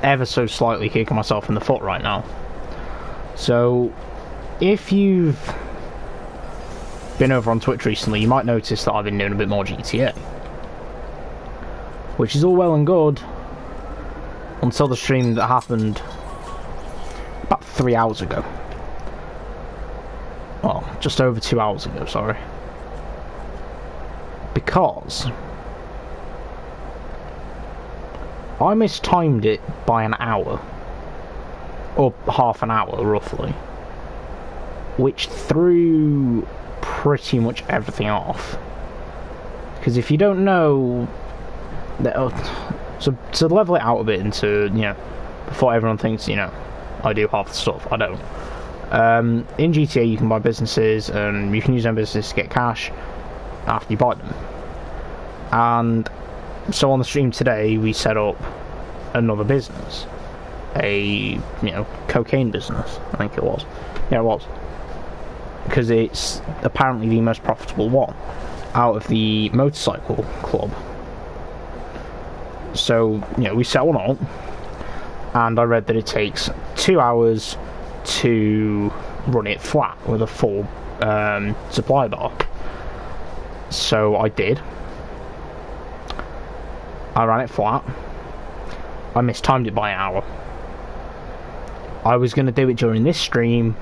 ever so slightly kicking myself in the foot right now. So, if you've been over on Twitch recently, you might notice that I've been doing a bit more GTA. Which is all well and good until the stream that happened about 3 hours ago. Well, just over 2 hours ago, sorry. Because I mistimed it by an hour. Or half an hour, roughly. Which threw pretty much everything off. Because if you don't know... So to level it out a bit into, you know, before everyone thinks, you know, I do half the stuff, I don't. In GTA you can buy businesses and you can use them businesses to get cash after you buy them. And so on the stream today we set up another business. A, cocaine business, I think it was. Yeah, it was. Because it's apparently the most profitable one out of the motorcycle club. So, we set one up, and I read that it takes 2 hours to run it flat with a full supply bar. So I did. I ran it flat. I mistimed it by an hour. I was going to do it during this stream,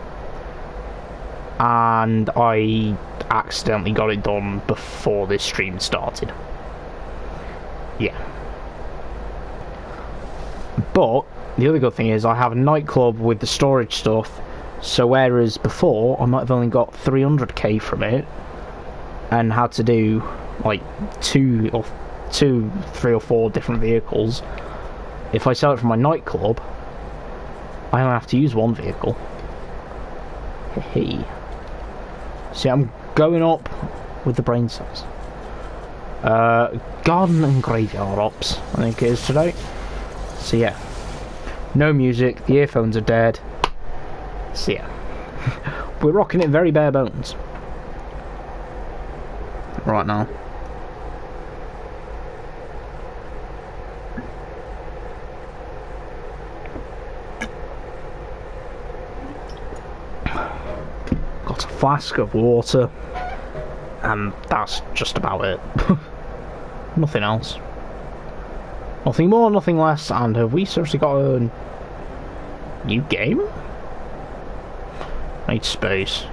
and I accidentally got it done before this stream started. Yeah. But the other good thing is I have a nightclub with the storage stuff, so whereas before I might have only got 300k from it and had to do like 2, 3 or 4 different vehicles, if I sell it from my nightclub I only have to use 1 vehicle. Hey. See, I'm going up with the brain cells. Garden and graveyard ops, I think it is today. So yeah, no music, the earphones are dead. So yeah, we're rocking it very bare bones right now. Got a flask of water, and that's just about it. Nothing else. Nothing more, nothing less, and have we seriously got a new game? I need space.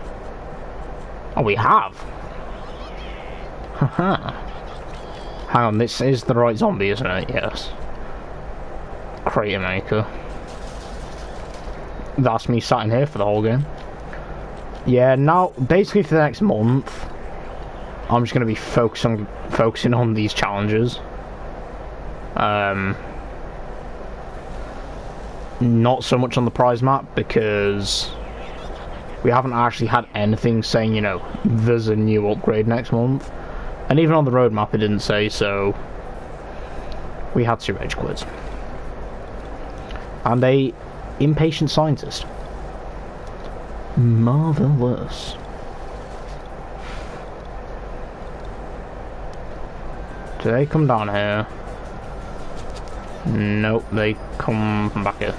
Oh, we have! Haha. Hang on, this is the right zombie, isn't it? Yes. Crater Maker. That's me sat in here for the whole game. Yeah, now, basically for the next month, I'm just going to be focusing on these challenges. Not so much on the prize map, because we haven't actually had anything saying, there's a new upgrade next month. And even on the roadmap it didn't say, so we had 2 rage quits. And a impatient scientist. Marvelous. Do they come down here? Nope, they come back here.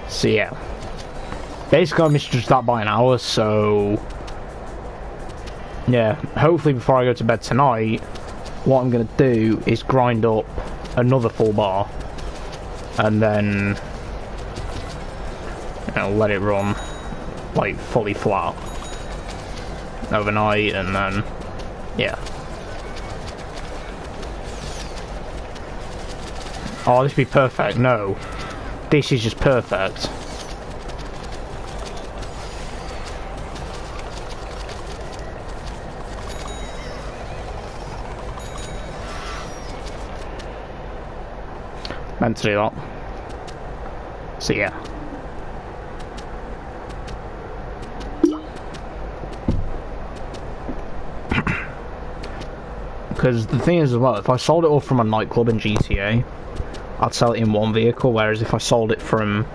So yeah, basically I misjudged that by an hour, so yeah, hopefully before I go to bed tonight, what I'm going to do is grind up another full bar, and then let it run like fully flat overnight, and then yeah. Oh, this would be perfect. No, this is just perfect. Meant to do that. So yeah. Because the thing is as well, if I sold it all from a nightclub in GTA, I'd sell it in 1 vehicle, whereas if I sold it from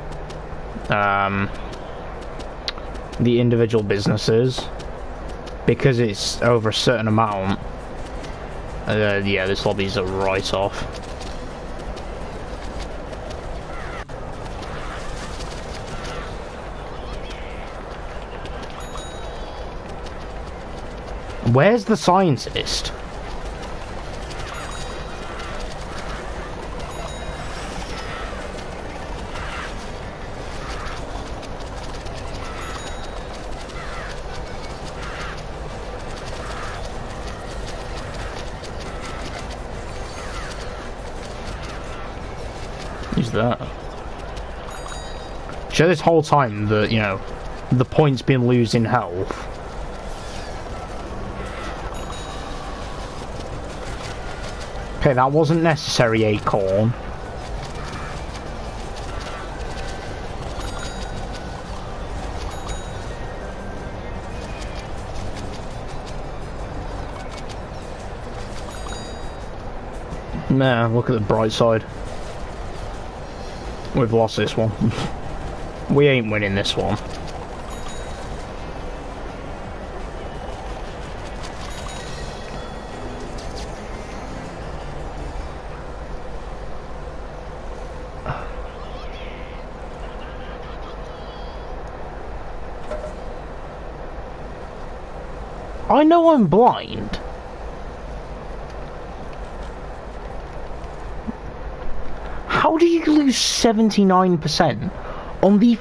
the individual businesses, because it's over a certain amount. Yeah, this lobby's a write-off. Where's the scientist? Who's that? So this whole time that, you know, the point's been losing health. Okay, that wasn't necessary, Acorn. Nah, look at the bright side. We've lost this one. We ain't winning this one. I know I'm blind. How did you lose 79% on the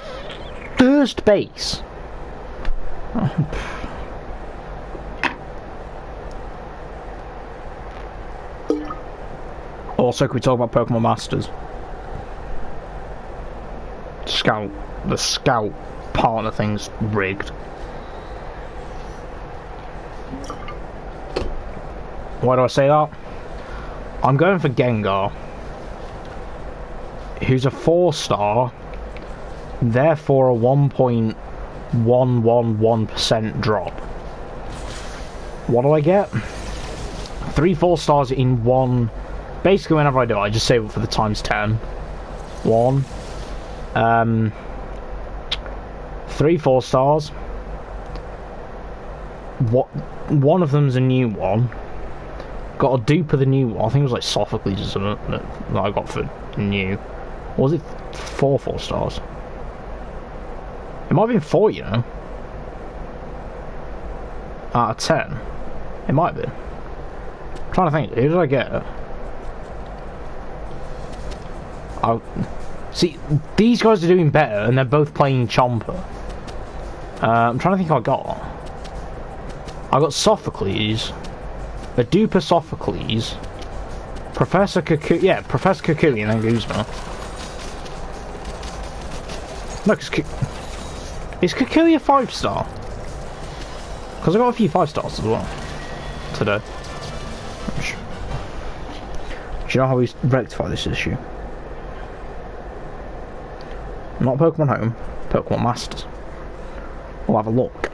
first base? Also, can we talk about Pokemon Masters? Scout. The Scout partner thing's rigged. Why do I say that? I'm going for Gengar, who's a 4-star, therefore a 1.111% drop. What do I get? 3 4-stars in one. Basically, whenever I do it, I just save it for the times 10. 1. 3 4-stars. One of them's a new one. Got a dupe of the new one. I think it was like Sophocles or something that I got for new. Or was it 4 4-stars? It might have been 4, you know. Out of 10. It might have been. I'm trying to think. Who did I get? See, these guys are doing better, and they're both playing Chomper. I'm trying to think who I got. I got Sophocles, a dupe of Sophocles, Professor Cuckoo, yeah, Professor Cuckoo, and then Guzma. No, is Cuckoo a 5-star? Because I got a few 5-stars as well today. Do you know how we rectify this issue? Not Pokemon Home, Pokemon Masters. We'll have a look.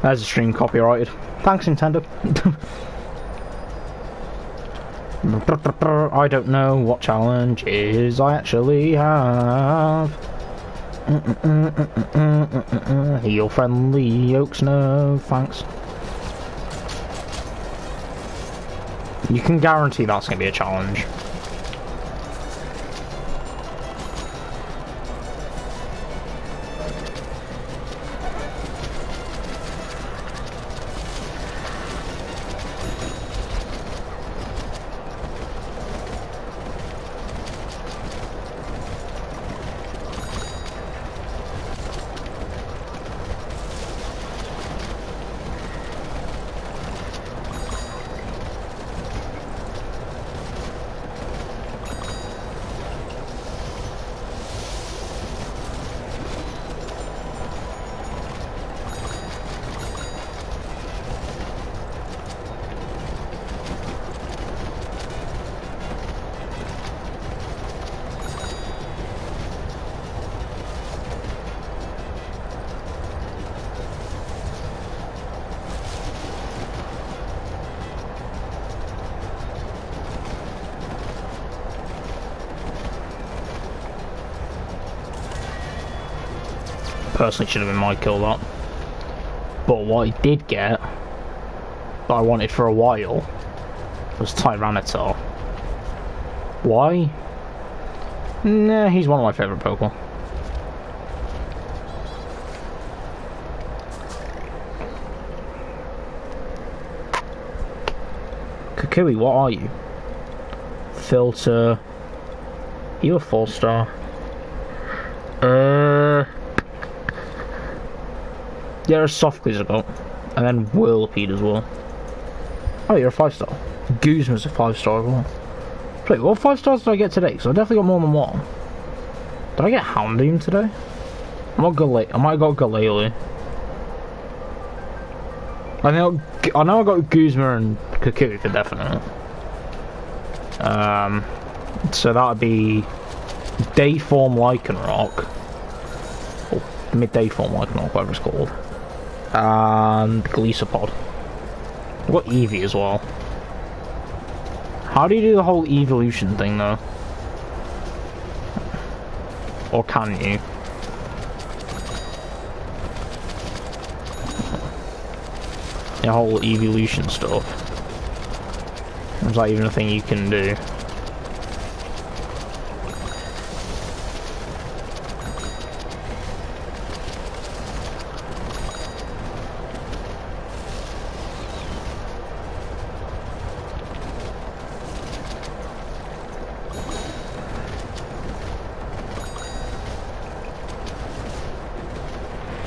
There's a stream copyrighted. Thanks, Nintendo. I don't know what challenges I actually have. Heal friendly Oaks, no thanks. You can guarantee that's going to be a challenge. personally should have been my kill that. But what I did get, that I wanted for a while, was Tyranitar. Why? Nah, he's one of my favourite Pokemon. Kukui, what are you? Filter. You're a 4-star. Yeah, a soft Quizzical. And then Whirlipede as well. Oh, you're a 5-star. Guzma's a 5-star as well. Wait, what 5 stars did I get today? Because I definitely got more than one. Did I get Houndoom today? I might have got Galele. I know I got Guzma and Kukui for definite. So that would be Day Form Lycanroc. Or Midday Form Lycanroc, whatever it's called. And Glisopod. I've got Eevee as well. How do you do the whole evolution thing though? Or can you? The whole evolution stuff. Is that even a thing you can do?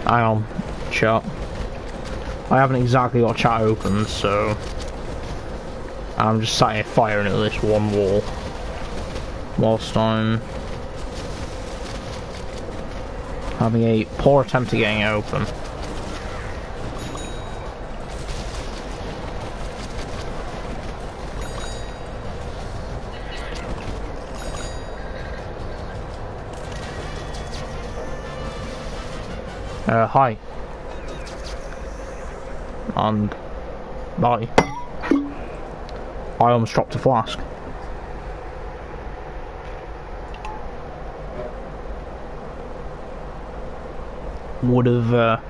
Hang on, chat. I haven't exactly got chat open, so I'm just sat here firing at this one wall whilst I'm having a poor attempt at getting it open. Hi. And bye. I almost dropped a flask. Would have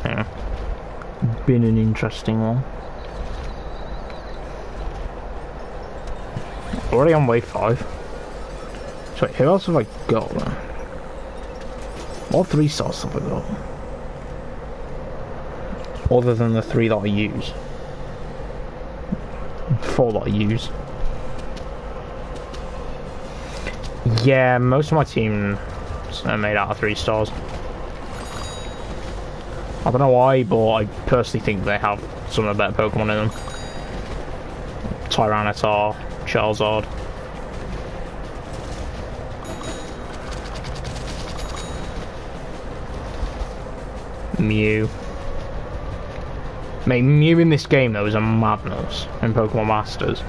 yeah, been an interesting one. Already on wave 5. So wait, who else have I got then? What 3 stars have I got? Other than the 3 that I use. 4 that I use. Yeah, most of my team are made out of 3 stars. I don't know why, but I personally think they have some of the better Pokemon in them. Tyranitar, Charizard. Mew. Mate, Mew in this game though is a madness in Pokemon Masters.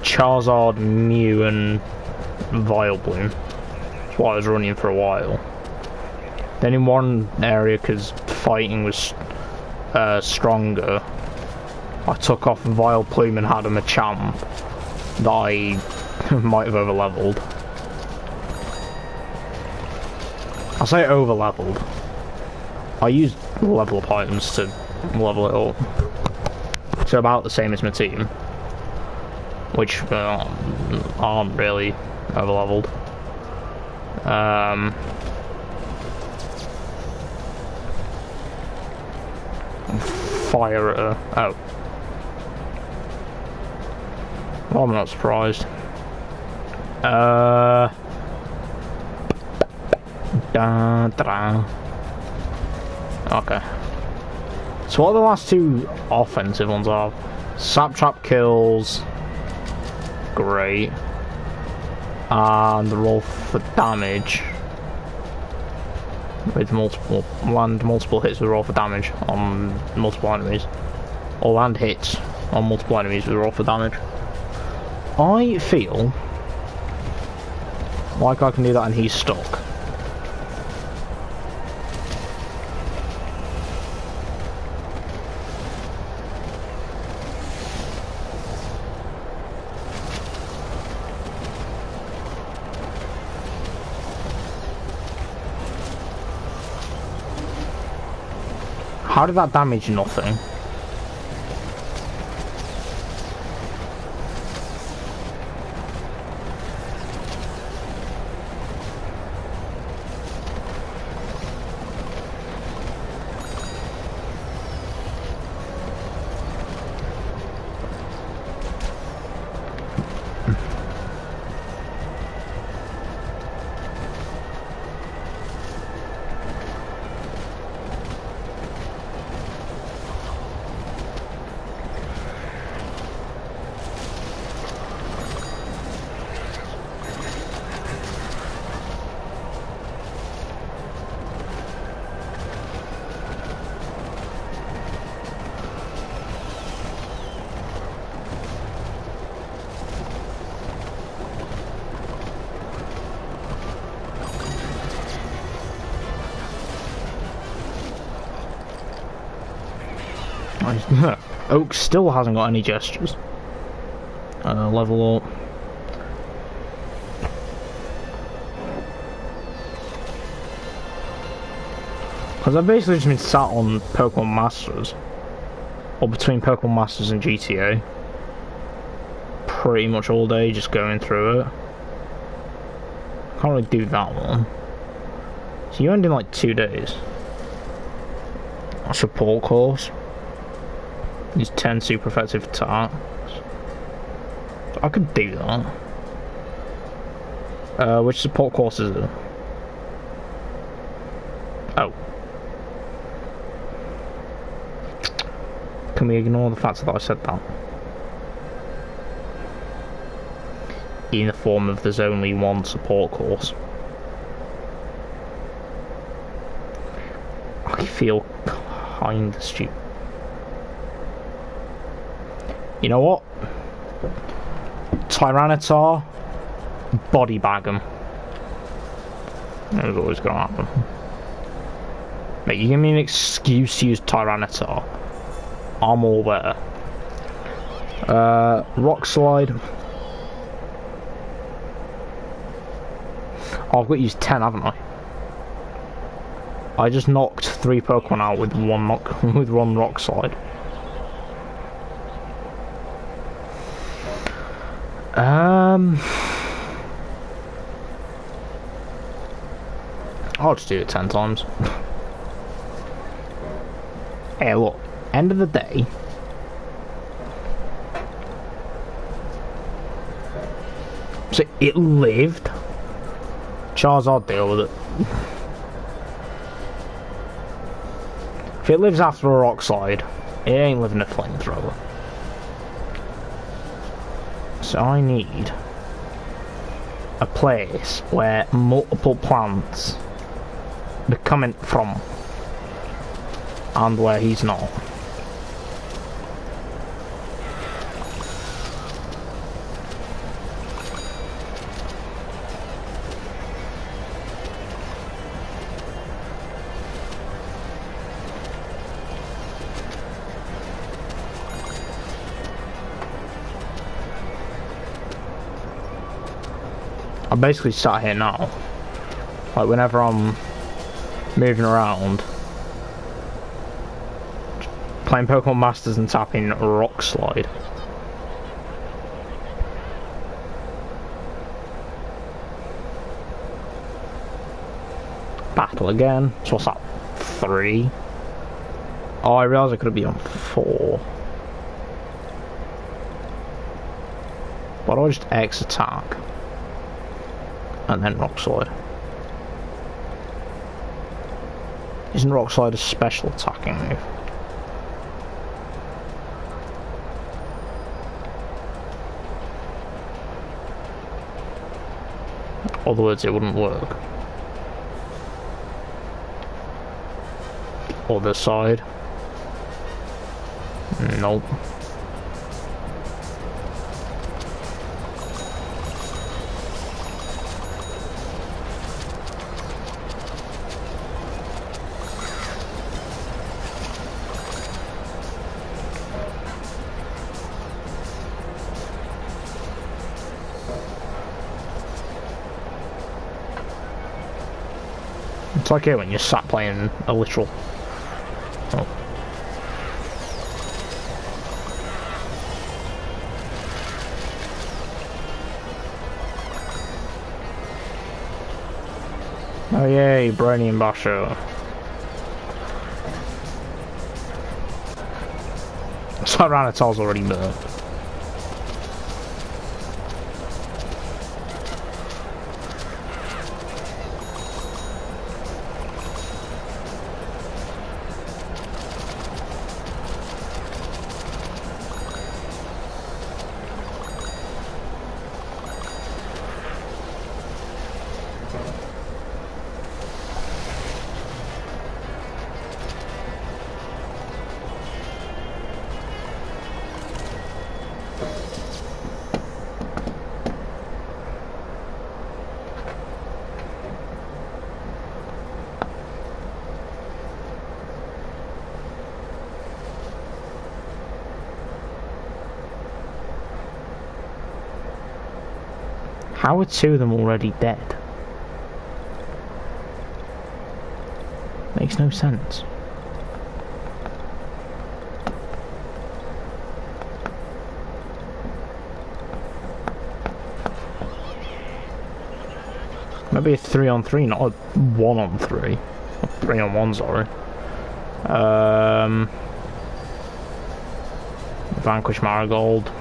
Charizard, Mew and Vileplume. That's what I was running for a while. Then in one area, because fighting was stronger, I took off Vileplume and had a Machamp that I might have over-leveled. I say over-leveled. I used level up items to level it up. So about the same as my team. Which aren't really over-leveled. Fire at her. Oh. Well, I'm not surprised. Okay. So what are the last 2 offensive ones are? Sap Trap kills. Great. And the roll for damage. With multiple hits with roll for damage on multiple enemies. Or land hits on multiple enemies with roll for damage. I feel like I can do that and he's stuck. How did that damage nothing? Oak still hasn't got any gestures. Level up. Because I've basically just been sat on Pokemon Masters. Or between Pokemon Masters and GTA. Pretty much all day, just going through it. Can't really do that one. So you end in like 2 days. A support course. These 10 super effective attacks. I could do that. Which support course is it? Oh. Can we ignore the fact that I said that? In the form of there's only one support course. I feel kinda stupid. You know what? Tyranitar, body bag him. That's always gonna happen. Mate, you give me an excuse to use Tyranitar, I'm all there. Rock slide. Oh, I've got to use 10, haven't I? I just knocked 3 Pokemon out with one rock slide. I'll just do it 10 times. Hey, look, end of the day. So it lived. Charizard, deal with it. If it lives after a rock slide, it ain't living a flamethrower. So I need a place where multiple plants are coming from, and where he's not. I'm basically sat here now, like whenever I'm moving around, playing Pokemon Masters and tapping Rock Slide. Battle again. So what's that? 3? Oh, I realised I could have been on 4. Why do I just X attack? And then Rock Slide. Isn't Rock Slide a special attacking move? Other words, it wouldn't work. Other side. Nope. It's like it when you're sat playing a literal... Oh. Oh yay, Brony and Basho. Tyranitar's already burnt. How are two of them already dead? Makes no sense. Maybe a 3-on-3, not a 1-on-3. 3-on-1, sorry. Vanquish Marigold.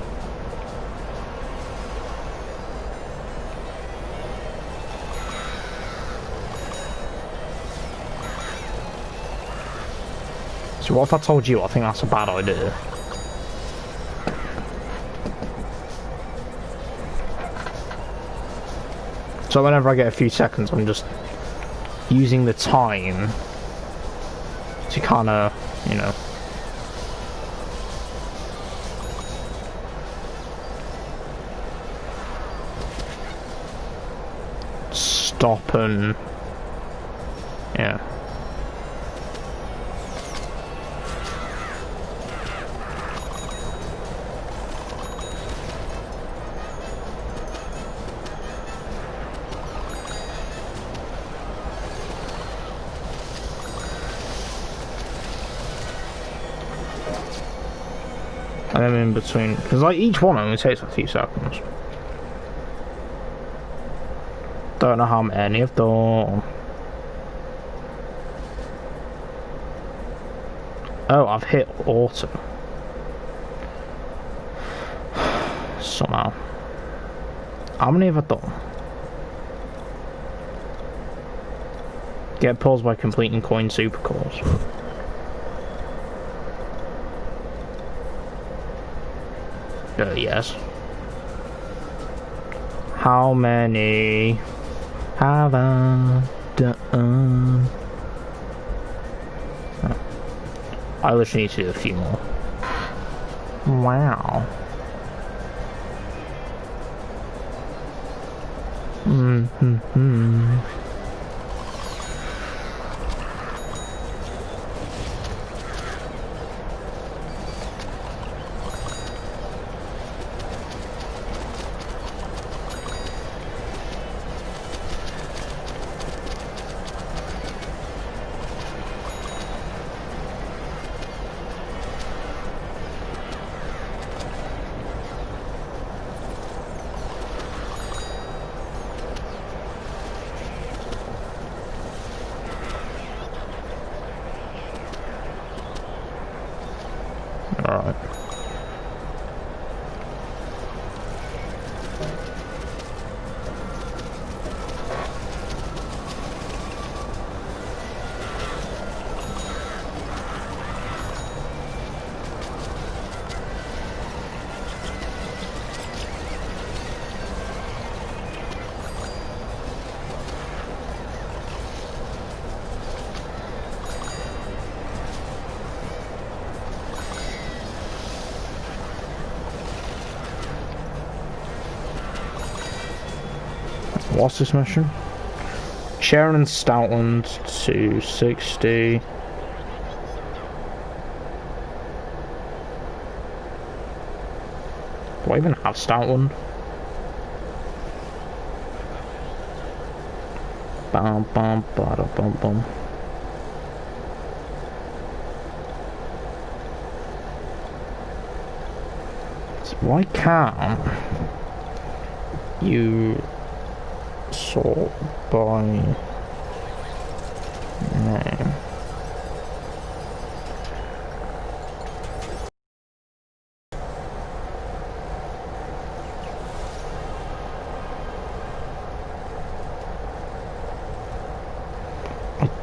So what if I told you I think that's a bad idea? So whenever I get a few seconds, I'm just using the time to kind of, you know, stop and, yeah. And then in between, because like each one only takes a few seconds. Don't know how many I've done. Oh, I've hit auto. Somehow. How many have I done? Get paused by completing coin supercores. Yes. How many have I done? Oh. I literally need to do a few more. Wow. Alright. What's this mission? Sharon and Stoutland to 60. Do I even have Stoutland? Bum bum bada bum bum. So why can't you sort by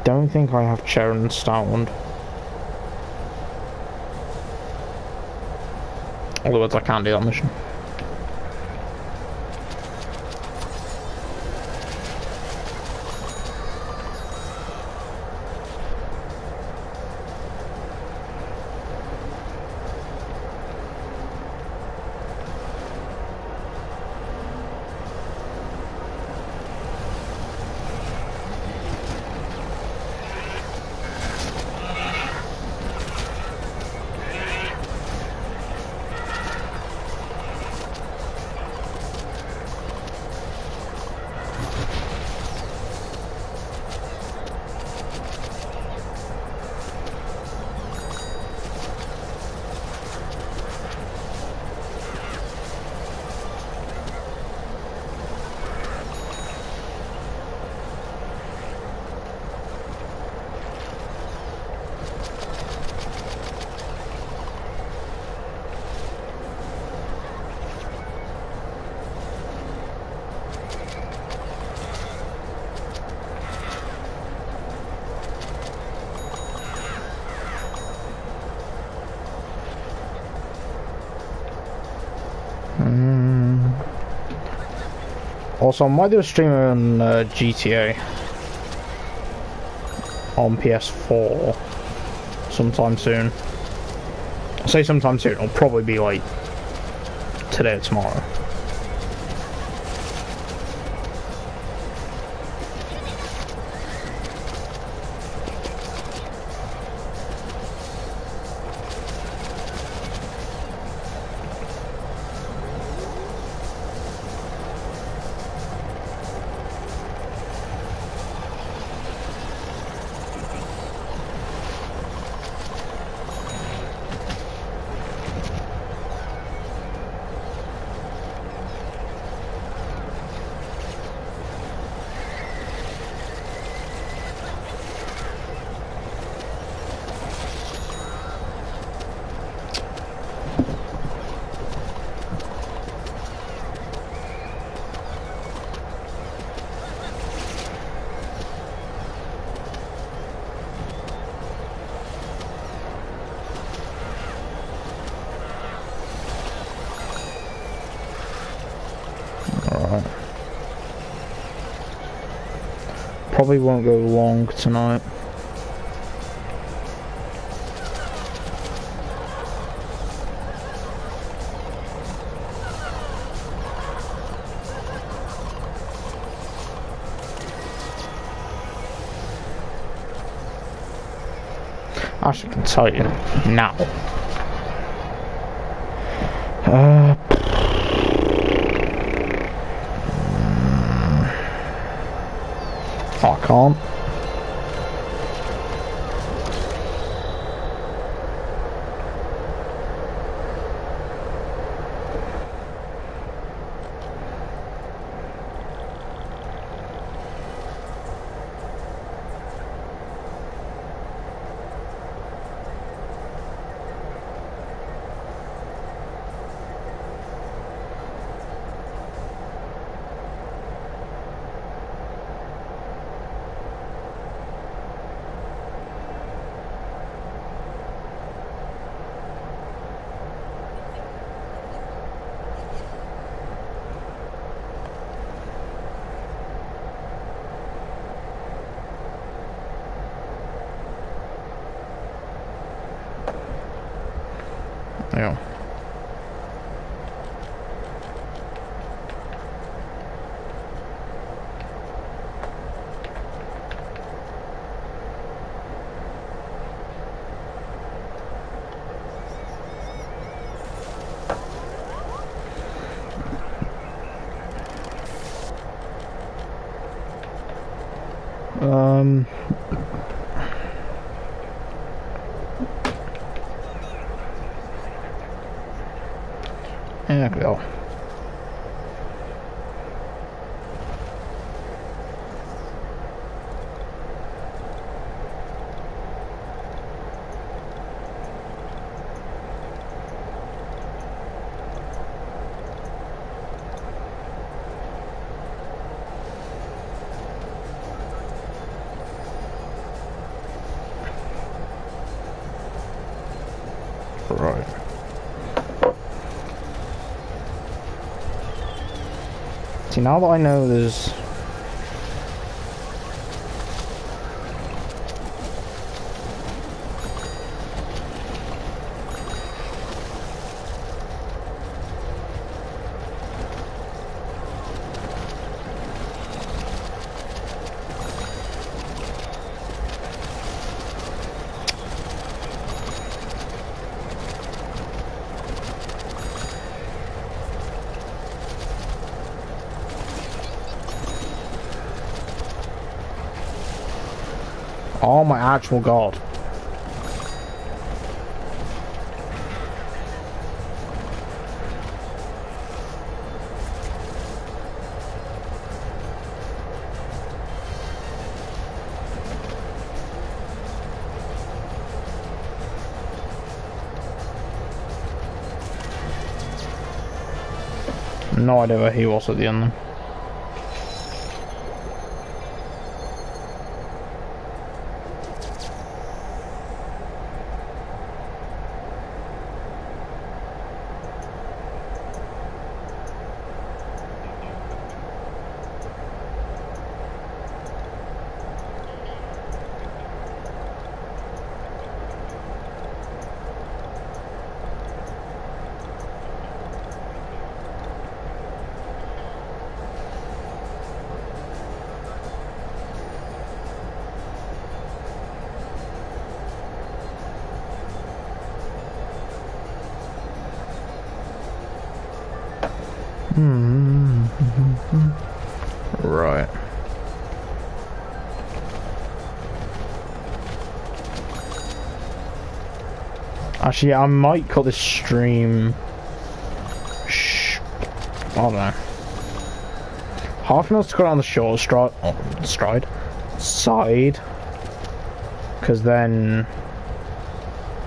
don't think I have Sharon Stoutland. Otherwise I can't do that mission. Also, I might do a stream on GTA on PS4 sometime soon. I say sometime soon, it'll probably be like today or tomorrow. Probably won't go long tonight. Actually, I can tell you now. I can't. Yeah. There we go. Right. See, now that I know there's... Oh my actual god. No idea where he was at the end then. Right. Actually, I might cut this stream. I don't know. Half an hour to cut it on the short side, because then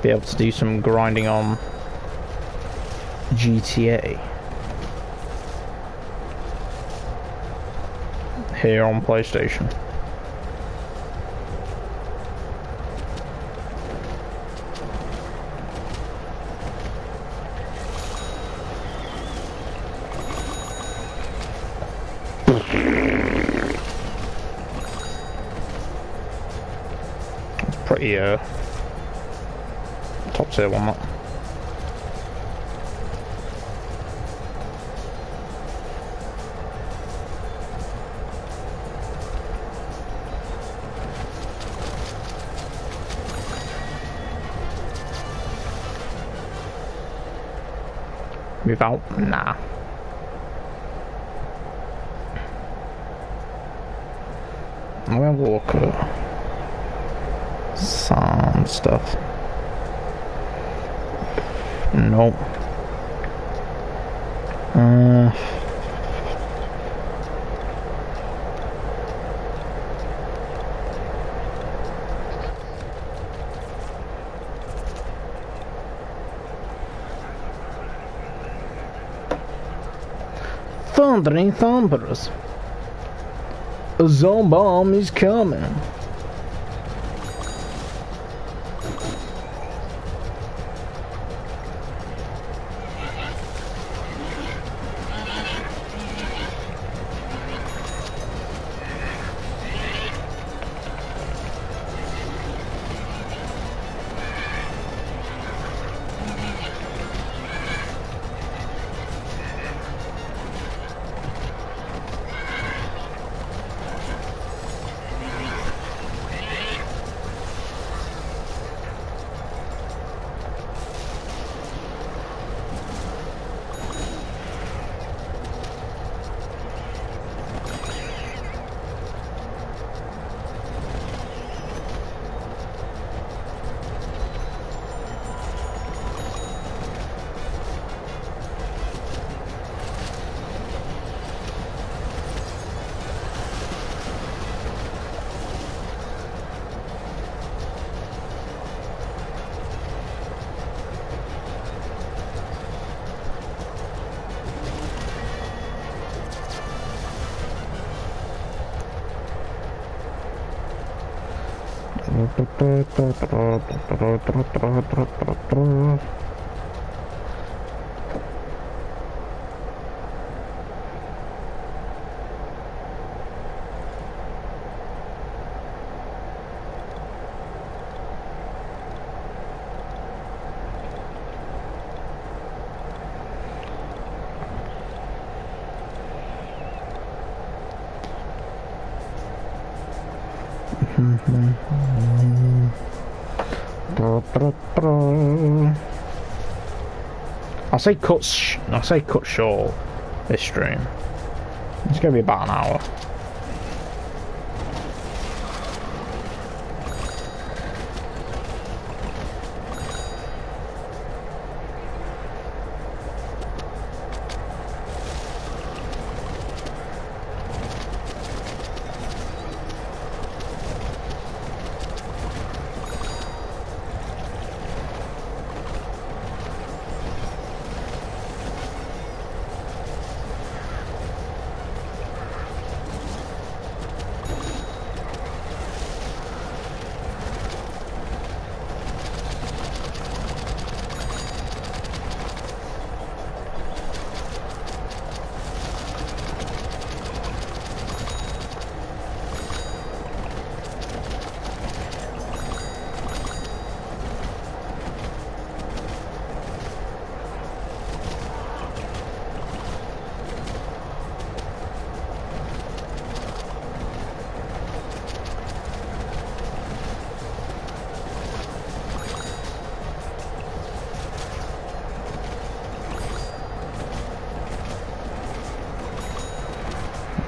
be able to do some grinding on GTA here on PlayStation. It's pretty top tier one, that. Move out? Nah. I'm gonna look at some stuff. Nope. Thundering thumpers. A zone bomb is coming. I say cut short this stream. It's gonna be about an hour.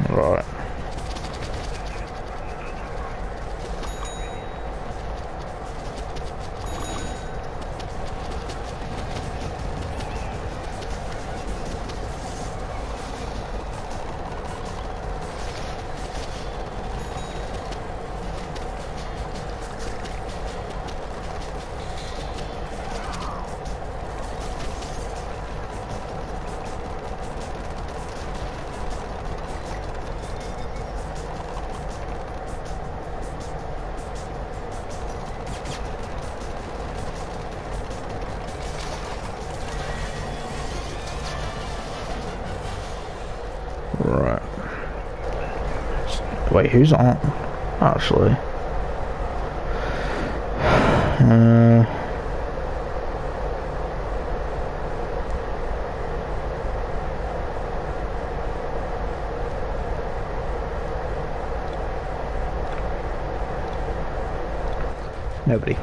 Right. Right. Wait, who's on? Actually. Nobody.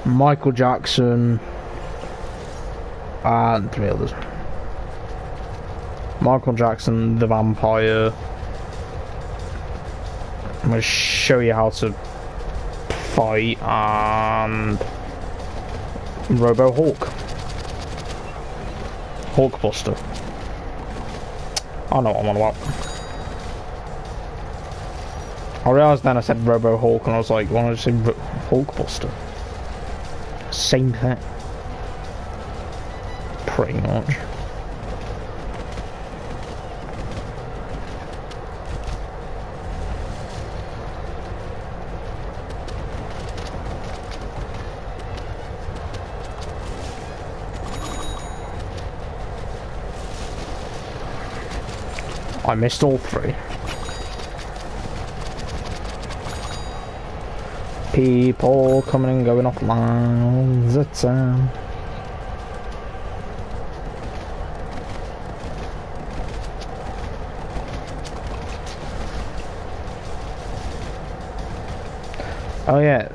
Michael Jackson and 3 others. Michael Jackson, the vampire. I'm gonna show you how to fight, and Robo Hulk. Hulkbuster. I know what I'm on about. I realised then I said Robo Hulk and I was like, why don't I just say Hulkbuster? Same thing. Pretty much. I missed all 3. People coming and going offline all the time. Oh yeah,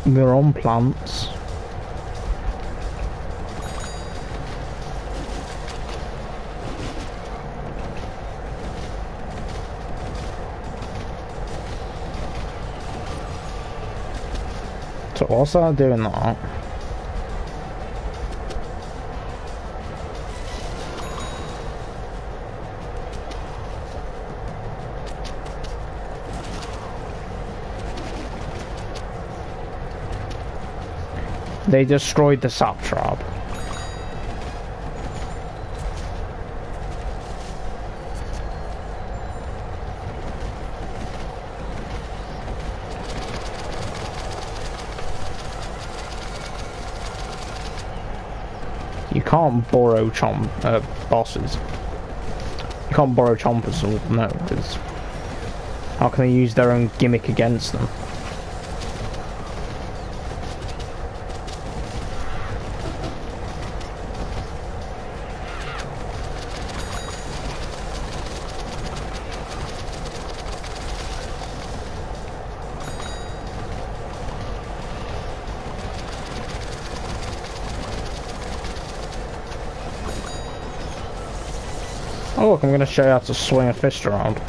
they're on plants. So whilst I'm doing that, they destroyed the sap trap. You can't borrow bosses. You can't borrow chompers, no, because how can they use their own gimmick against them? Oh look, I'm going to show you how to swing a fist around.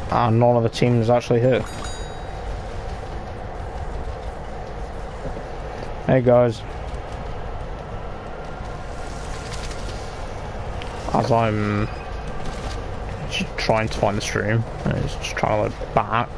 And none of the team is actually here. Hey guys. As I'm trying to find the stream, and it's just trying to load back.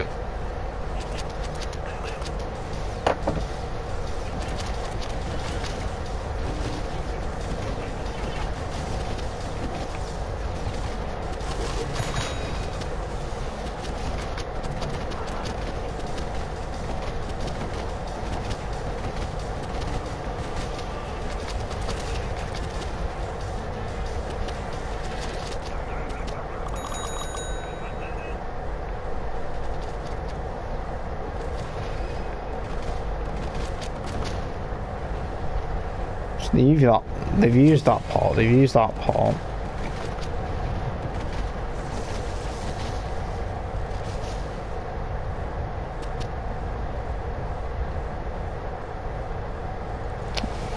They've used that part.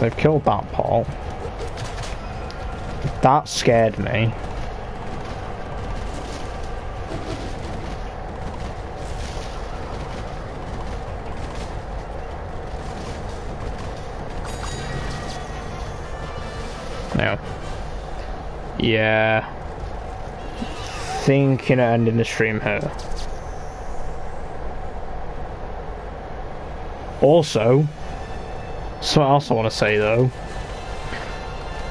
They've killed that part. That scared me. No. Yeah. Thinking of ending the stream here. Also, something else I want to say though.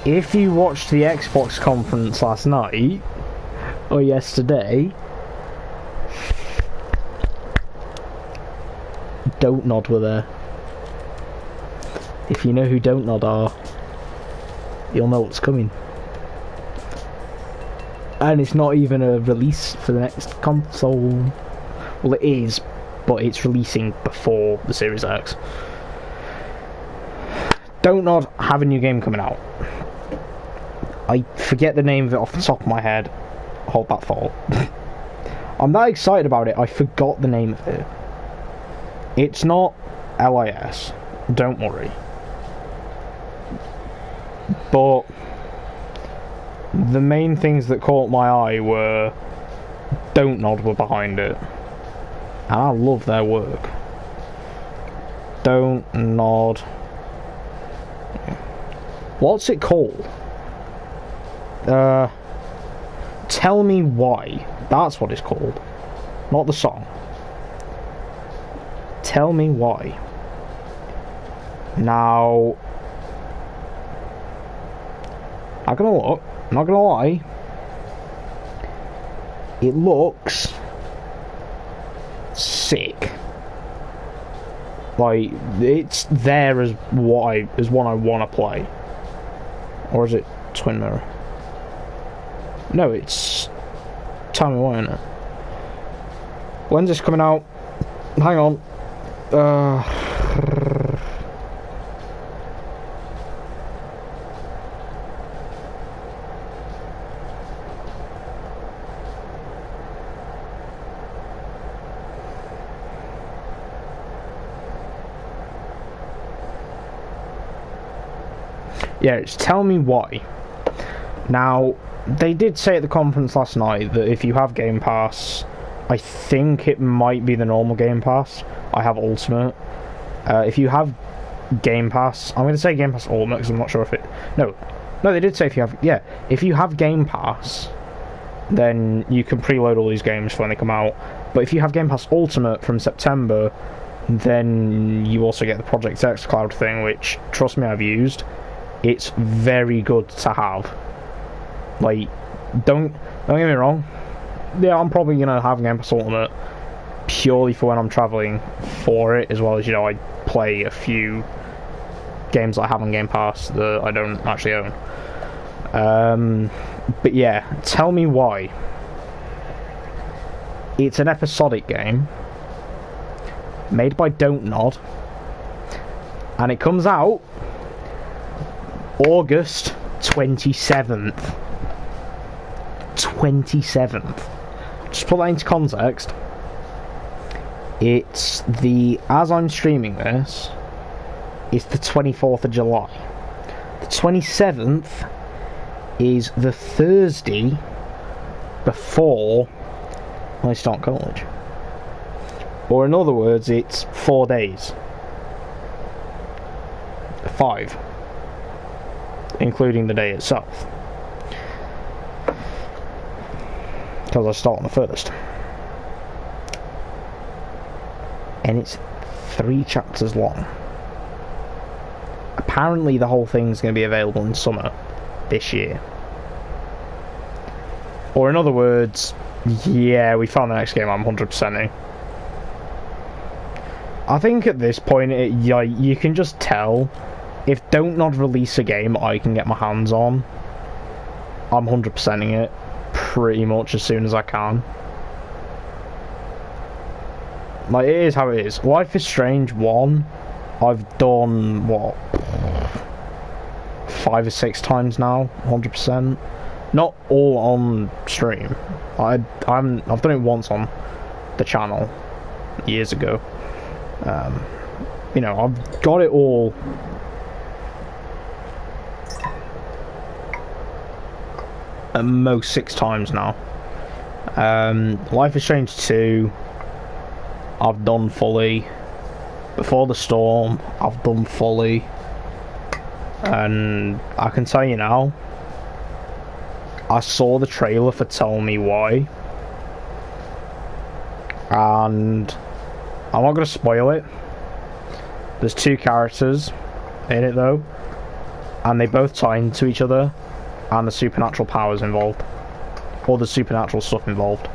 If you watched the Xbox conference last night, or yesterday, Don't Nod were there. If you know who Don't Nod are, you'll know what's coming. And it's not even a release for the next console. Well, it is, but it's releasing before the Series X. Don't Nod have a new game coming out. I forget the name of it off the top of my head. Hold that thought. I'm that excited about it, I forgot the name of it. It's not LIS, don't worry. But the main things that caught my eye were Don't Nod were behind it. And I love their work. Don't Nod. What's it called? Tell Me Why. That's what it's called. Not the song. Tell Me Why. Now, I'm not gonna lie, it looks sick. Like, it's there as one I want to play. Or is it Twin Mirror? No, it's Tell Me Why, isn't it? When's this coming out? Hang on. Yeah, it's Tell Me Why. Now, they did say at the conference last night that if you have Game Pass, I think it might be the normal Game Pass. I have Ultimate. If you have Game Pass, I'm going to say Game Pass Ultimate because I'm not sure if it... No, they did say if you have... Yeah, if you have Game Pass, then you can preload all these games for when they come out. But if you have Game Pass Ultimate from September, then you also get the Project X Cloud thing, which, trust me, I've used. It's very good to have. Like, don't get me wrong. Yeah, I'm probably gonna have Game Pass Ultimate purely for when I'm traveling for it, as well as, you know, I play a few games that I have on Game Pass that I don't actually own. But yeah, Tell Me Why. It's an episodic game made by Don't Nod, and it comes out August 27th, 27th. Just put that into context. It's as I'm streaming this, it's the 24th of July. The 27th is the Thursday before I start college. Or in other words, it's 4 days. 5. Including the day itself. Because I start on the 1st. And it's 3 chapters long. Apparently the whole thing's going to be available in summer this year. Or in other words, yeah, we found the next game I'm 100%ing. I think at this point, you can just tell, if Don't Nod release a game I can get my hands on, I'm 100%ing it pretty much as soon as I can. Like, it is how it is. Life is Strange 1, I've done, what, 5 or 6 times now, 100%. Not all on stream. I've done it once on the channel, years ago. You know, I've got it all at most 6 times now. Life is Strange 2, I've done fully. Before the Storm, I've done fully. And I can tell you now, I saw the trailer for Tell Me Why. And I'm not going to spoil it. There's 2 characters in it though, and they both tie into each other, and the supernatural powers involved, or the supernatural stuff involved.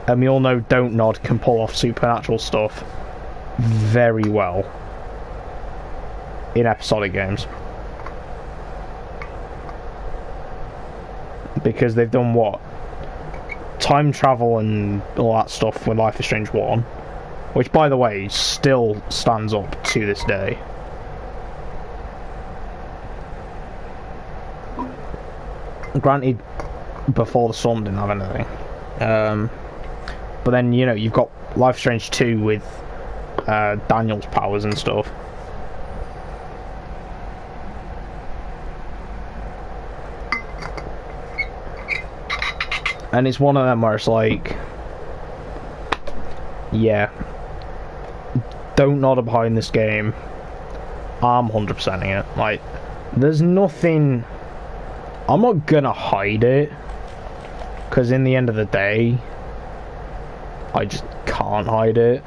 And we all know Don't Nod can pull off supernatural stuff very well in episodic games. Because they've done what? Time travel and all that stuff with Life is Strange 1, which by the way still stands up to this day. Granted, before the Storm didn't have anything, but then, you know, you've got Life is Strange 2 with Daniel's powers and stuff. And it's one of them where it's like, yeah, Don't Nod behind this game. I'm 100%ing it. Like, there's nothing. I'm not gonna hide it, because in the end of the day, I just can't hide it.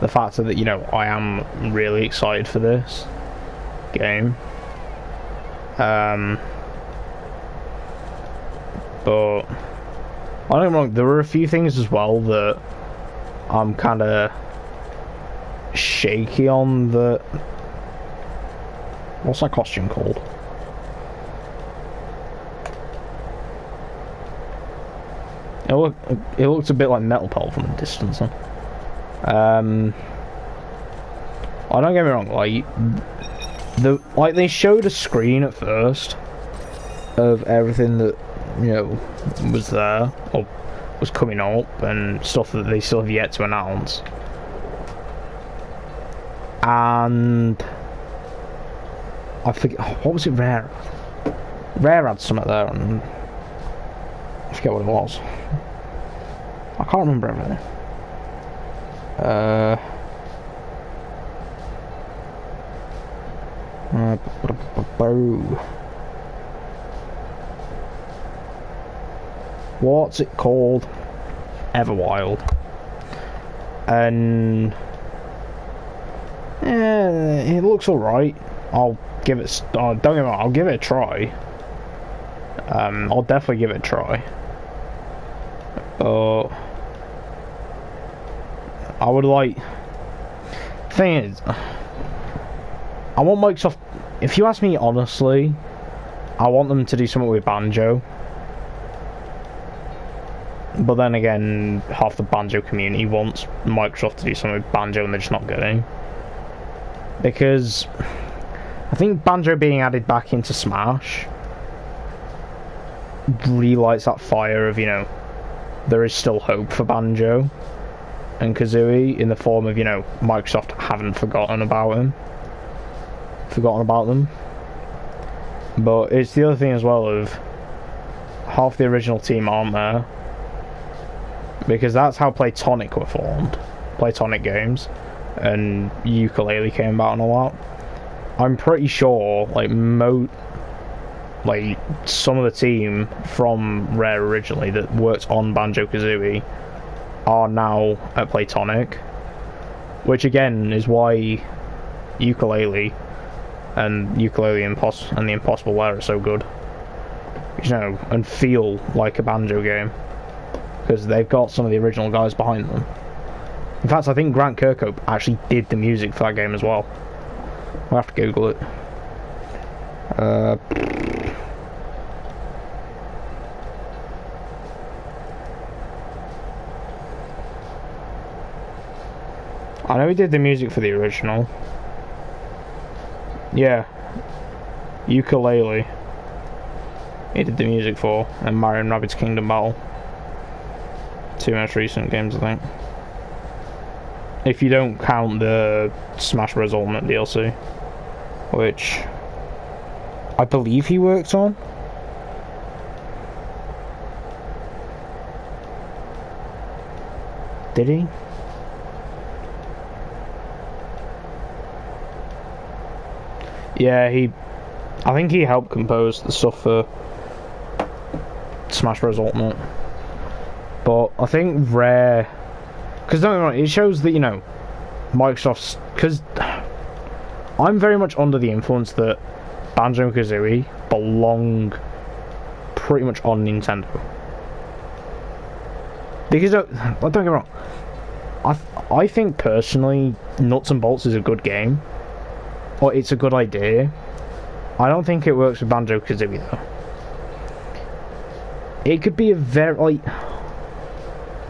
The fact that, you know, I am really excited for this game. But I don't get me wrong, there were a few things as well that I'm kind of shaky on. The what's that costume called? It looks a bit like Metal Pole from a distance. Huh? I don't get me wrong, like they showed a screen at first of everything that, you know, was there or was coming up and stuff that they still have yet to announce. And I forget, what was it? Rare had something there, and I forget what it was. I can't remember everything. What's it called? Everwild. And it looks alright. I'll give it. Don't get me wrong, I'll give it a try. I'll definitely give it a try. But I would like. Thing is, I want Microsoft. If you ask me honestly, I want them to do something with Banjo. But then again, half the Banjo community wants Microsoft to do something with Banjo, and they're just not going. Because I think Banjo being added back into Smash relights that fire of, you know, there is still hope for Banjo and Kazooie in the form of, you know, Microsoft haven't forgotten about them. But it's the other thing as well of half the original team aren't there, because that's how Playtonic were formed. Playtonic Games and Ukulele came about and all that. I'm pretty sure like some of the team from Rare originally that worked on Banjo-Kazooie are now at Playtonic, which again is why Ukulele and the Impossible Lair are so good, you know, and feel like a Banjo game because they've got some of the original guys behind them. In fact, I think Grant Kirkhope actually did the music for that game as well. I'll have to Google it. I know he did the music for the original. Yeah. Ukulele. He did the music for, and Mario & Rabbids Kingdom Battle. Two most recent games, I think. If you don't count the Smash Bros. Ultimate DLC, which I believe he worked on. Did he? Yeah, I think he helped compose the stuff for Smash Bros. Ultimate. But I think Rare, because don't get me wrong, it shows that, you know, Microsoft's, because I'm very much under the influence that Banjo and Kazooie belong pretty much on Nintendo. Because don't get me wrong, I think personally Nuts and Bolts is a good game, or it's a good idea. I don't think it works with Banjo Kazooie though. It could be a very, like,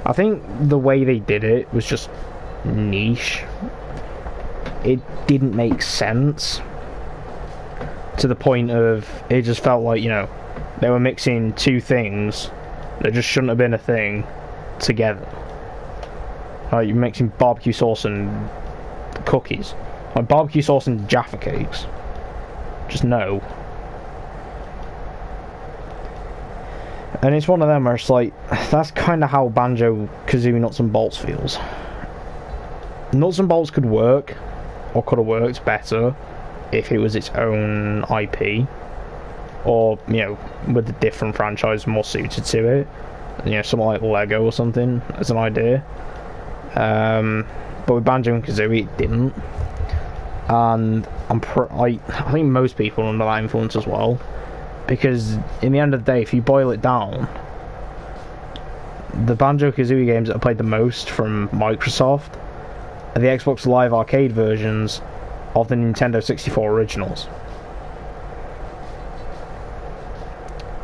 I think the way they did it was just niche. It didn't make sense to the point of it just felt like, you know, they were mixing two things that just shouldn't have been a thing together. Like you're mixing barbecue sauce and cookies, like barbecue sauce and Jaffa cakes. Just no. And it's one of them where it's like, that's kind of how Banjo-Kazooie Nuts and Bolts feels. Nuts and Bolts could work, or could have worked better, if it was its own IP, or, you know, with a different franchise more suited to it. You know, something like Lego or something, as an idea. But with Banjo and Kazooie, it didn't. And I think most people are under that influence as well. Because in the end of the day, if you boil it down, the Banjo-Kazooie games that I played the most from Microsoft are the Xbox Live Arcade versions of the Nintendo 64 originals.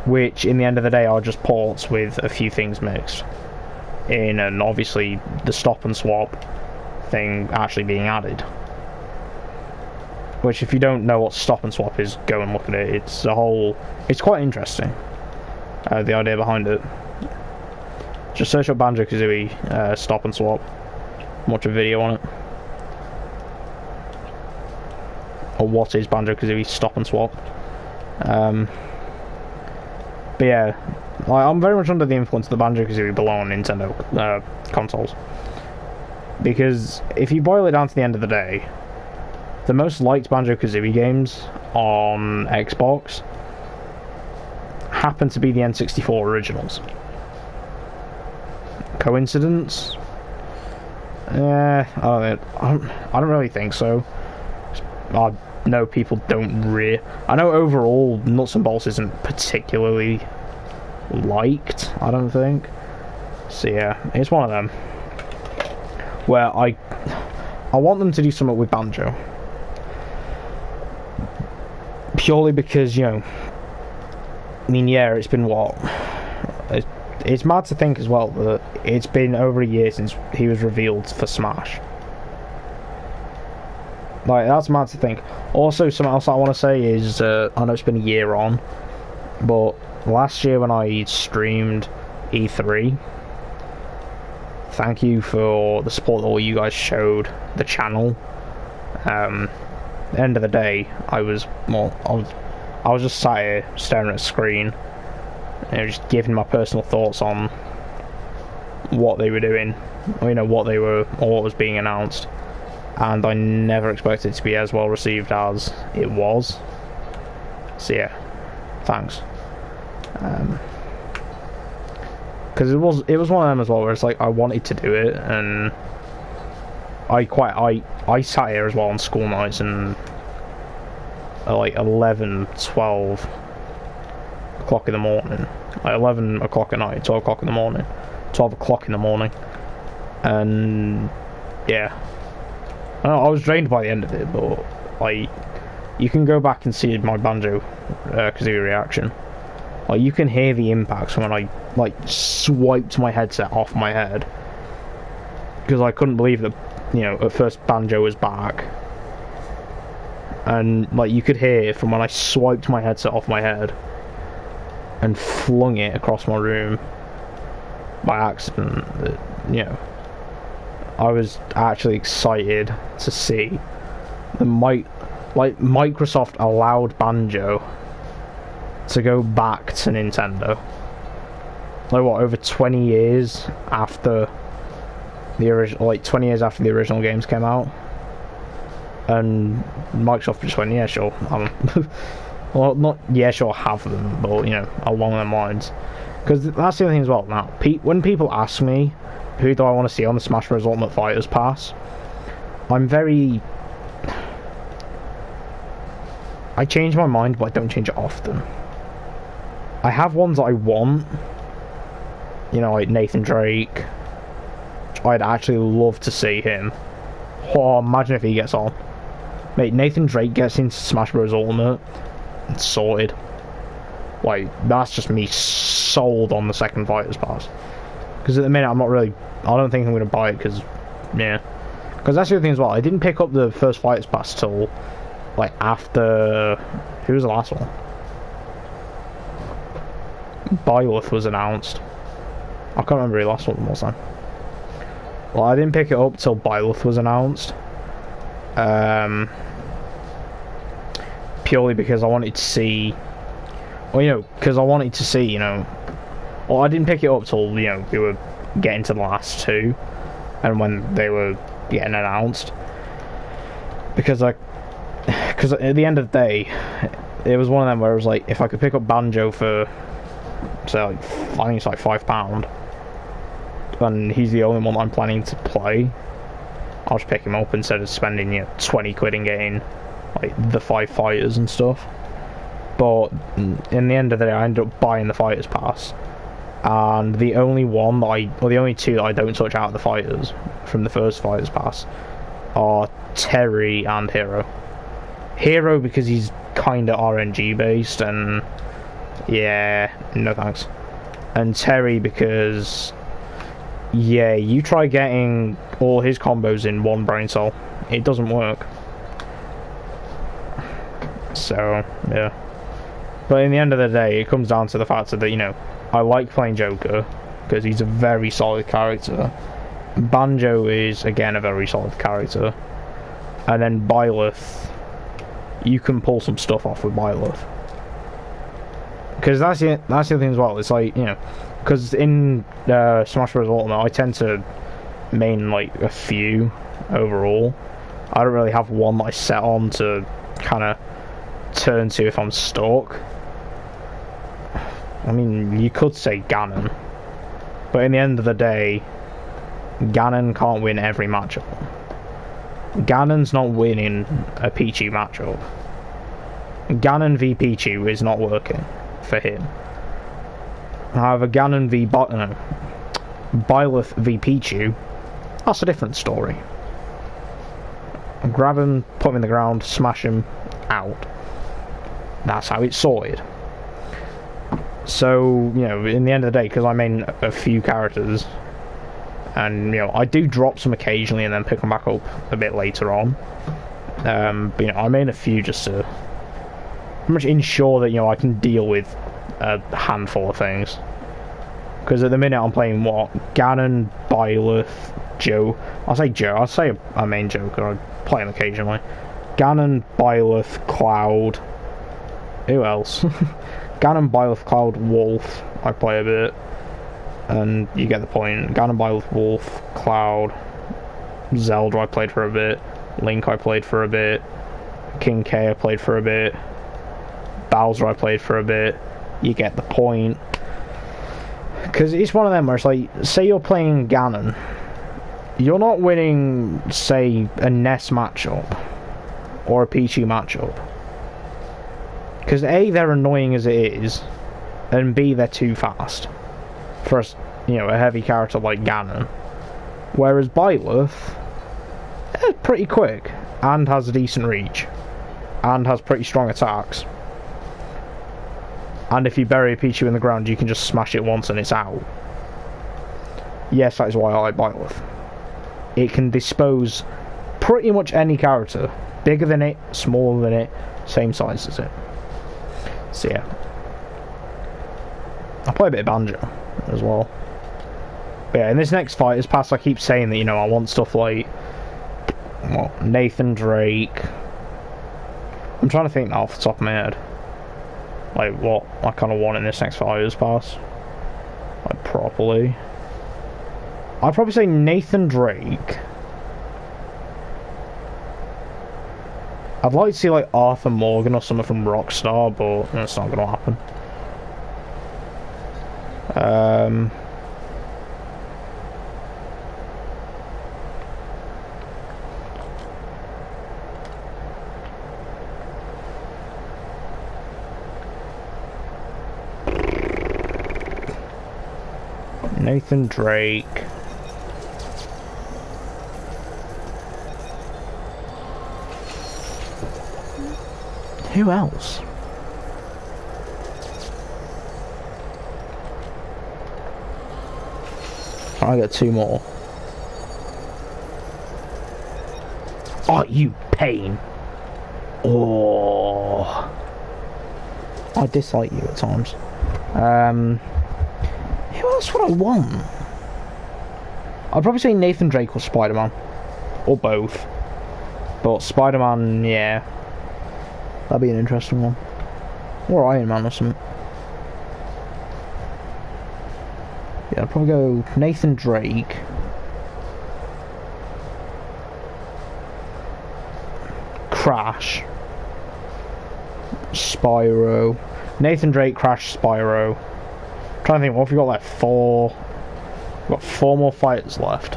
Which, in the end of the day, are just ports with a few things mixed in, and obviously the stop and swap thing actually being added. Which, if you don't know what stop and swap is, go and look at it. It's quite interesting, the idea behind it. Just search up Banjo-Kazooie stop and swap, watch a video on it. Or what is Banjo-Kazooie stop and swap. But yeah, I'm very much under the influence that Banjo-Kazooie belong on Nintendo consoles. Because if you boil it down to the end of the day, the most liked Banjo-Kazooie games on Xbox happen to be the N64 originals. Coincidence? I don't really think so. I know people don't I know overall Nuts and Bolts isn't particularly liked, I don't think. So yeah, it's one of them where I want them to do something with Banjo. Purely because, you know, I mean, yeah, it's been what? It's mad to think as well that it's been over a year since he was revealed for Smash. Like, that's mad to think. Also, something else I want to say is, I know it's been a year on, but last year when I streamed E3, thank you for the support that all you guys showed the channel. At the end of the day, I was just sat here staring at a screen, just giving my personal thoughts on what they were doing, or, what was being announced, and I never expected it to be as well received as it was. So yeah, thanks. Because it was one of them as well where it's like I wanted to do it, and I sat here as well on school nights and at like 11, 12 o'clock in the morning, like 11 o'clock at night, 12 o'clock in the morning, 12 o'clock in the morning, and yeah, I was drained by the end of it, but like, you can go back and see my Banjo Kazooie reaction. Like, you can hear the impacts when I like swiped my headset off my head, because I couldn't believe that, at first Banjo was back, and like you could hear from when I swiped my headset off my head and flung it across my room by accident that, I was actually excited to see the Microsoft allowed Banjo to go back to Nintendo. Like, what, over 20 years after the original, 20 years after the original games came out, and Microsoft just went, yeah, sure, well, not yeah, sure, have them, but along them lines. Because that's the other thing as well. Now, when people ask me who do I want to see on the Smash Bros. Ultimate Fighters Pass, I change my mind, but I don't change it often. I have ones that I want, like Nathan Drake. I'd actually love to see him. Oh, imagine if he gets on. Mate, Nathan Drake gets into Smash Bros. Ultimate, it's sorted. Like, that's just me sold on the second Fighters Pass. Because at the minute, I don't think I'm going to buy it, because, yeah. Because that's the other thing as well, I didn't pick up the first Fighters Pass till, like, after... Who was the last one? Byleth was announced. I can't remember who the last one was then. Well, I didn't pick it up till Byleth was announced. Purely because I wanted to see... Well, because I wanted to see, Well, I didn't pick it up till, we were getting to the last two, and when they were getting announced. Because at the end of the day, it was one of them where it was like, if I could pick up Banjo for, say, I think it's like £5, and he's the only one I'm planning to play, I'll just pick him up instead of spending 20 quid in getting like the 5 fighters and stuff. But in the end of the day, I ended up buying the Fighters Pass, and the only two that I don't touch out of the fighters from the first Fighters Pass are Terry and Hero. Hero because he's kinda RNG based, and yeah, no thanks. And Terry because, yeah, you try getting all his combos in one brain cell, it doesn't work. So, yeah. But in the end of the day, it comes down to the fact that, I like playing Joker, because he's a very solid character. Banjo is, again, a very solid character. And then Byleth, you can pull some stuff off with Byleth. Because that's the thing as well, it's like, because in Smash Bros. Ultimate, I tend to main, like, a few overall. I don't really have one that I set on to kind of turn to if I'm stuck. I mean, you could say Ganon, but in the end of the day, Ganon can't win every matchup. Ganon's not winning a Pichu matchup. Ganon v Pichu is not working for him. However, Ganon v Byleth v Pichu, that's a different story. Grab him, put him in the ground, smash him, out. That's how it's sorted. So, in the end of the day, because I main a few characters, and, I do drop some occasionally and then pick them back up a bit later on. But, I main a few just to pretty much ensure that, I can deal with a handful of things. Because at the minute I'm playing what? Ganon, Byleth, Joe. I'll say a main Joker. I play him occasionally. Ganon, Byleth, Cloud. Who else? Ganon, Byleth, Cloud, Wolf. I play a bit. And you get the point. Ganon, Byleth, Wolf, Cloud. Zelda I played for a bit. Link I played for a bit. King K I played for a bit. Bowser I played for a bit. You get the point. Because it's one of them where it's like, say you're playing Ganon, you're not winning, say, a Ness matchup or a Pichu matchup. Because A, they're annoying as it is, and B, they're too fast for a heavy character like Ganon. Whereas Byleth is pretty quick and has a decent reach and has pretty strong attacks. And if you bury a Pichu in the ground, you can just smash it once and it's out. Yes, that is why I like Byleth. It can dispose pretty much any character. Bigger than it, smaller than it, same size as it. So yeah. I play a bit of Banjo as well. But yeah, in this next Fighters Pass, I keep saying that, I want stuff like Nathan Drake. I'm trying to think off the top of my head. Like what I kind of want in this next Fighters Pass. Like properly. I'd probably say Nathan Drake. I'd like to see like Arthur Morgan or something from Rockstar, but that's not going to happen. Nathan Drake. Who else? I got two more. Oh, you pain. Oh. I dislike you at times. Who else would I want? I'd probably say Nathan Drake or Spider-Man. Or both. But Spider-Man, yeah. That'd be an interesting one. Or Iron Man or something. Yeah, I'd probably go Nathan Drake. Crash. Spyro. Nathan Drake, Crash, Spyro. I'm trying to think, what have we got, like four? We've got four more fighters left.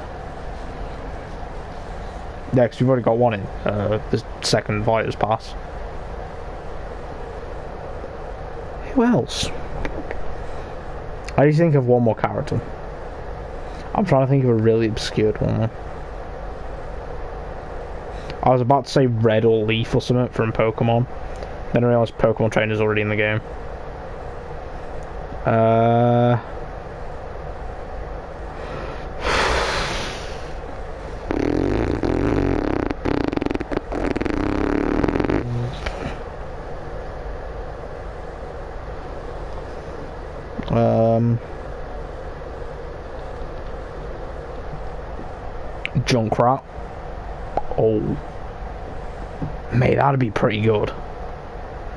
Yeah, because we've already got one in the second Fighters Pass. Who else? I need to think of one more character. I'm trying to think of a really obscure one. I was about to say Red or Leaf or something from Pokemon. Then I realised Pokemon Trainer's already in the game. Junkrat. Oh. Mate, that'd be pretty good.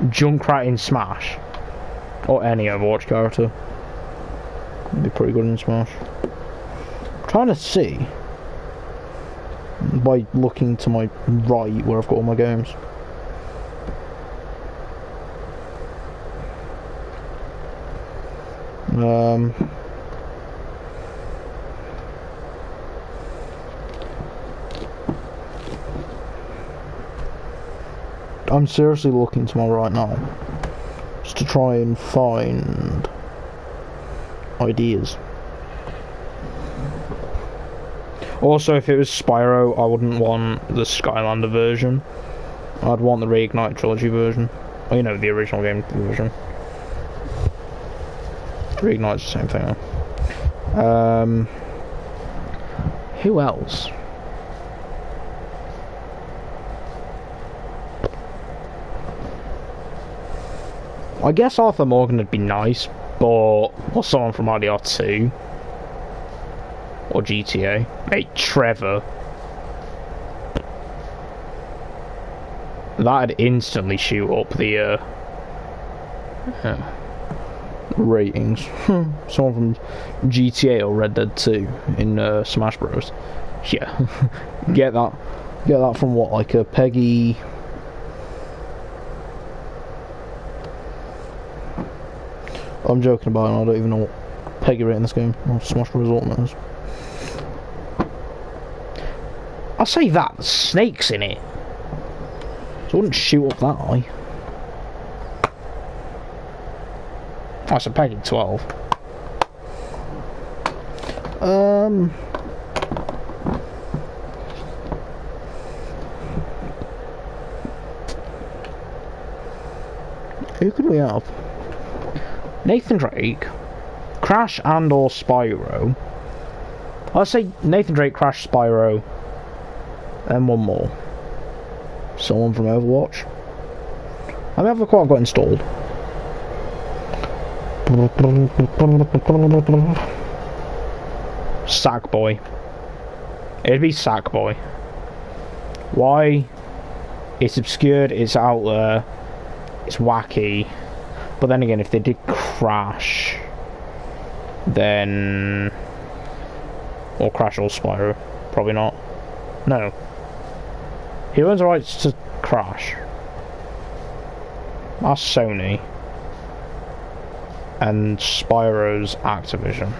Junkrat in Smash. Or any Overwatch character. That'd be pretty good in Smash. I'm trying to see. By looking to my right where I've got all my games. I'm seriously looking to my right now, just to try and find ideas. Also, if it was Spyro, I wouldn't want the Skylander version. I'd want the Reignite Trilogy version. Oh, the original game version. Reignite's the same thing. Who else? I guess Arthur Morgan would be nice, but or someone from RDR2 or GTA. Mate, Trevor. That'd instantly shoot up the ratings. Someone from GTA or Red Dead 2 in Smash Bros. Yeah, get that from what, like a Peggy. I'm joking about it. I don't even know what Peggy rate in this game. Or Smash Bros. Ultimate is. I'll say that there's snakes in it, so I wouldn't shoot up that high. Oh, it's a Peggy 12. Who could we have? Nathan Drake, Crash and or Spyro. I'll say Nathan Drake, Crash, Spyro, and one more. Someone from Overwatch. I mean, I've quite got installed. Sackboy. It'd be Sackboy. Why? It's obscured, it's out there, it's wacky. But then again, if they did Crash, then... Or Crash or Spyro. Probably not. No. He owns the rights to Crash. That's Sony. And Spyro's Activision.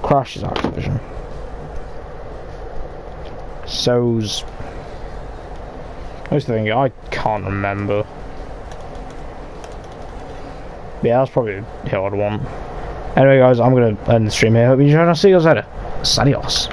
Crash is Activision. So's... What's the thing? I can't remember. Yeah, that's probably who I'd want. Anyway guys, I'm going to end the stream here. Hope you enjoyed. I'll see you guys later. Adios.